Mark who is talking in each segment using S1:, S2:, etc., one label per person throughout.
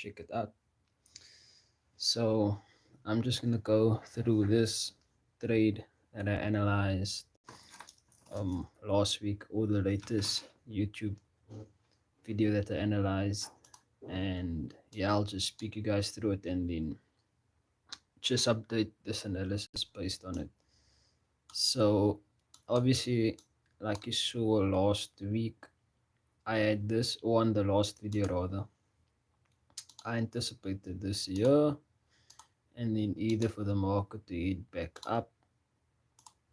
S1: check it out. So I'm just gonna go through this trade that I analyzed last week, or the latest YouTube video that I analyzed, and yeah, I'll just speak you guys through it and then just update this analysis based on it. So obviously, like you saw last week, I had this, or on the last video rather, I anticipated this year, and then either for the market to hit back up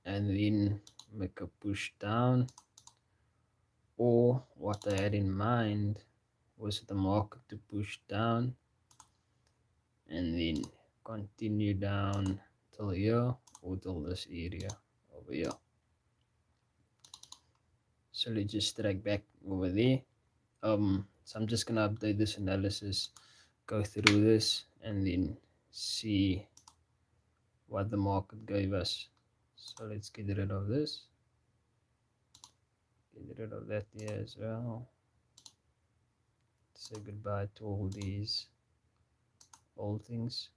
S1: and then make a push down, or what I had in mind was the market to push down and then continue down till here, or till this area over here. So let's just drag back over there. So I'm just gonna update this analysis, go through this, and then see what the market gave us. So let's get rid of this, get rid of that here as well. Say goodbye to all these old things.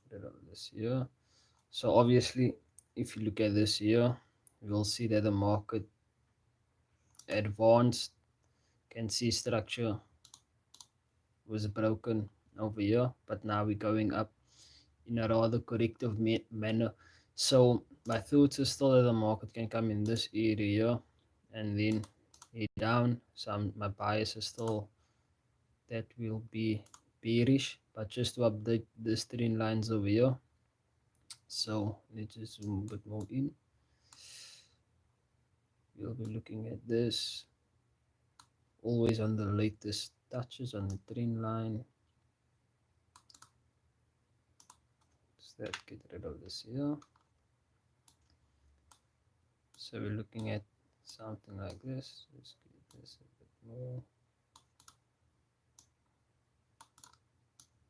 S1: Get rid of this here. So obviously, if you look at this here, you'll see that the market advanced. Can see structure was broken over here, but now we're going up in a rather corrective manner. So my thoughts is still that the market can come in this area and then head down. So my bias is still that will be bearish, but just to update this trend lines over here. So let's just zoom a bit more in. We'll be looking at this always on the latest touches on the trend line. Let's get rid of this here. So we're looking at something like this. Let's get this a bit more.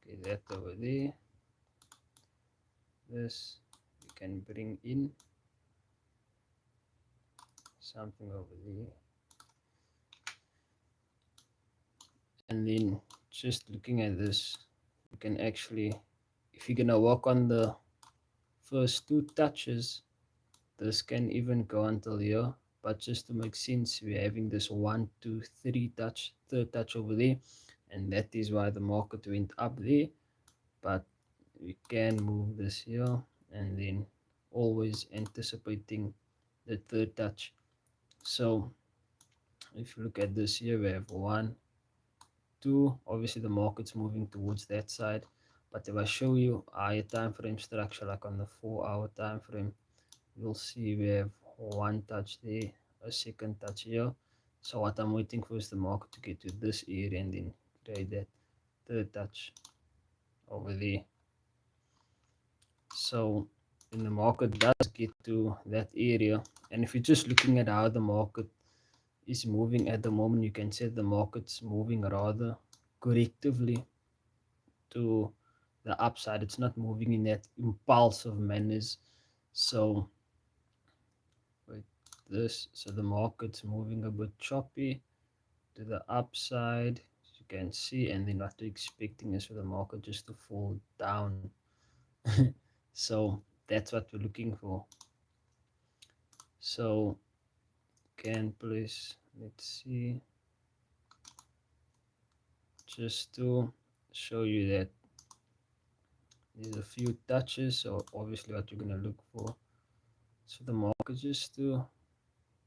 S1: Okay, that over there. This we can bring in something over there. And then just looking at this, you can actually, if you're gonna work on the first two touches, this can even go until here. But just to make sense, we're having this 1, 2, 3 touch, third touch over there, and that is why the market went up there. But we can move this here, and then always anticipating the third touch. So if you look at this here, we have 1, 2. Obviously the market's moving towards that side, but if I show you higher time frame structure, like on the 4-hour time frame, you'll see we have 1 touch there, a second touch here. So what I'm waiting for is the market to get to this area and then create that third touch over there. So when the market does get to that area, and if you're just looking at how the market is moving at the moment, you can say the market's moving rather correctively to the upside. It's not moving in that impulsive manners. So with this, so the market's moving a bit choppy to the upside, as you can see, and then what we're expecting is for the market just to fall down. So that's what we're looking for. So can please, let's see, just to show you that there's a few touches. So obviously what you're going to look for, so the market just to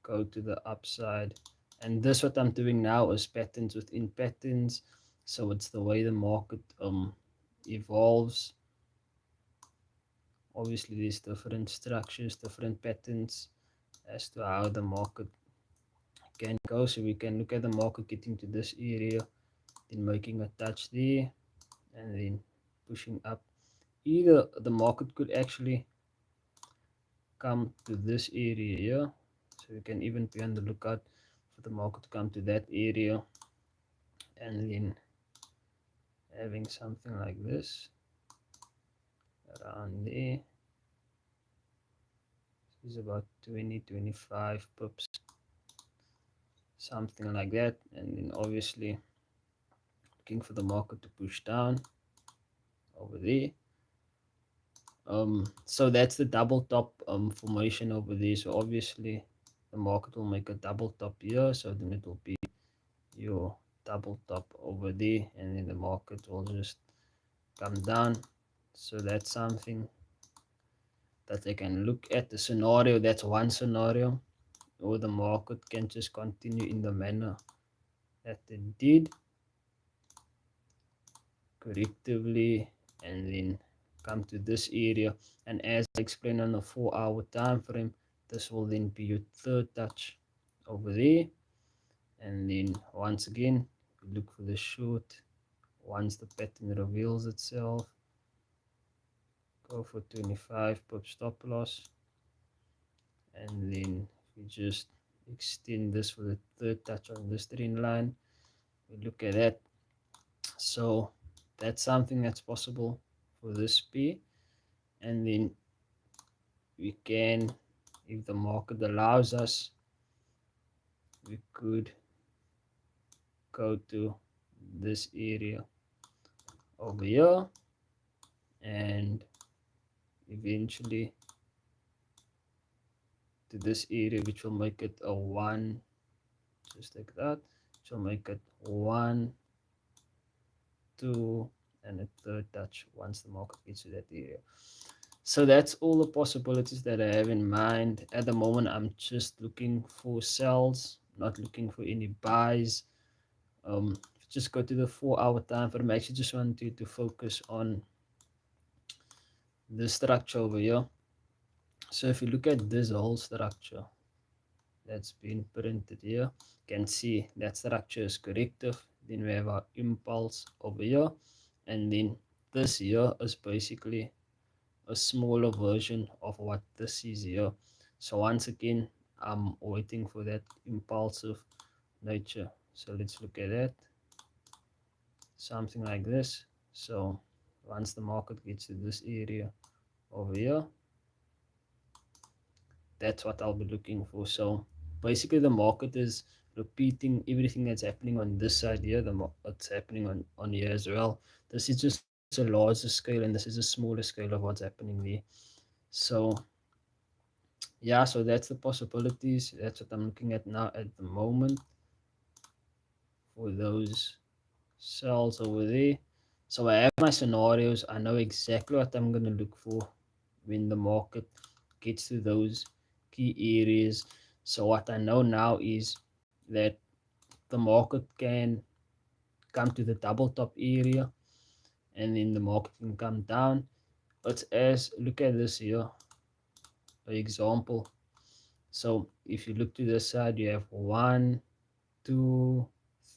S1: go to the upside. And this, what I'm doing now, is patterns within patterns. So it's the way the market evolves. Obviously there's different structures, different patterns as to how the market can go. So we can look at the market getting to this area, then making a touch there, and then pushing up. Either the market could actually come to this area here, so we can even be on the lookout for the market to come to that area, and then having something like this around there. This is about 20-25 pips, something like that. And then obviously looking for the market to push down over there. So that's the double top formation over there. So obviously the market will make a double top here, so then it will be your double top over there, and then the market will just come down. So that's something that they can look at. The scenario, that's one scenario, or the market can just continue in the manner that it did correctively, and then come to this area. And as I explained on the 4-hour time frame, this will then be your third touch over there. And then once again, look for the short. Once the pattern reveals itself, go for 25 pip stop loss, and then we just extend this for the third touch on this trend line. We look at that. So that's something that's possible for this P. And then we can, if the market allows us, we could go to this area over here, and eventually to this area, which will make it a 1, just like that, which will make it 1, 2, and a third touch once the market gets to that area. So that's all the possibilities that I have in mind. At the moment, I'm just looking for sells, not looking for any buys. Just go to the 4-hour time frame. I actually just want you to focus on the structure over here. So if you look at this whole structure that's been printed here, you can see that structure is corrective. Then we have our impulse over here, and then this here is basically a smaller version of what this is here. So once again, I'm waiting for that impulsive nature. So let's look at that, something like this. So once the market gets to this area over here, that's what I'll be looking for. So basically the market is repeating everything that's happening on this side here. It's happening on here as well. This is just a larger scale, and this is a smaller scale of what's happening there. So yeah, so that's the possibilities. That's what I'm looking at now at the moment for those cells over there. So I have my scenarios. I know exactly what I'm going to look for when the market gets to those key areas. So what I know now is that the market can come to the double top area, and then the market can come down. But as look at this here, for example. So if you look to the side, you have 1, 2,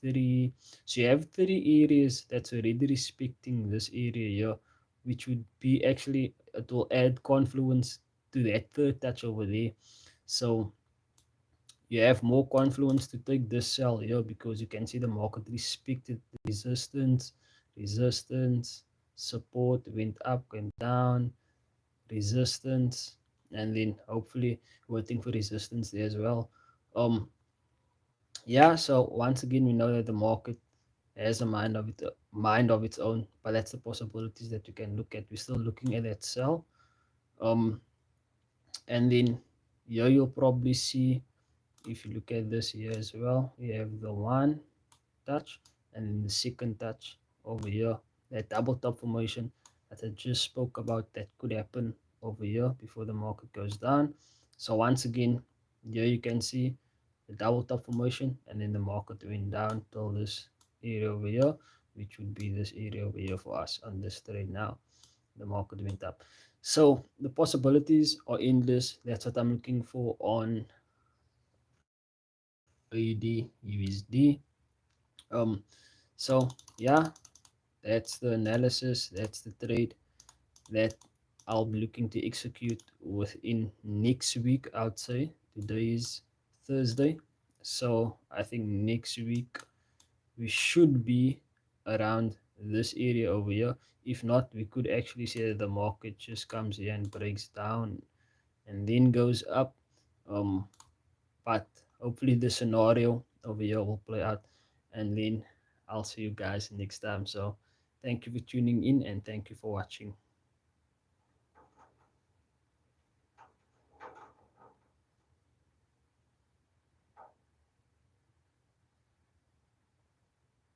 S1: 3. So you have 3 areas that's already respecting this area here, which would be actually, it will add confluence to that third touch over there. So you have more confluence to take this sell here, because you can see the market respected resistance, resistance, support, went up, went down, resistance, and then hopefully waiting for resistance there as well. Yeah, so once again, we know that the market has a mind of its own, but that's the possibilities that you can look at. We're still looking at that sell. Um, and then here you'll probably see, if you look at this here as well, you have the one touch, and then the second touch over here, that double top formation that I just spoke about, that could happen over here before the market goes down. So once again, here you can see the double top formation, and then the market went down till this area over here, which would be this area over here for us on this trade. Now the market went up, so the possibilities are endless. That's what I'm looking for on AUD USD. So yeah, that's the analysis, that's the trade that I'll be looking to execute within next week. I would say today is Thursday, so I think next week we should be around this area over here. If not, we could actually say that the market just comes here and breaks down and then goes up. But hopefully the scenario over here will play out, and then I'll see you guys next time. So thank you for tuning in and thank you for watching.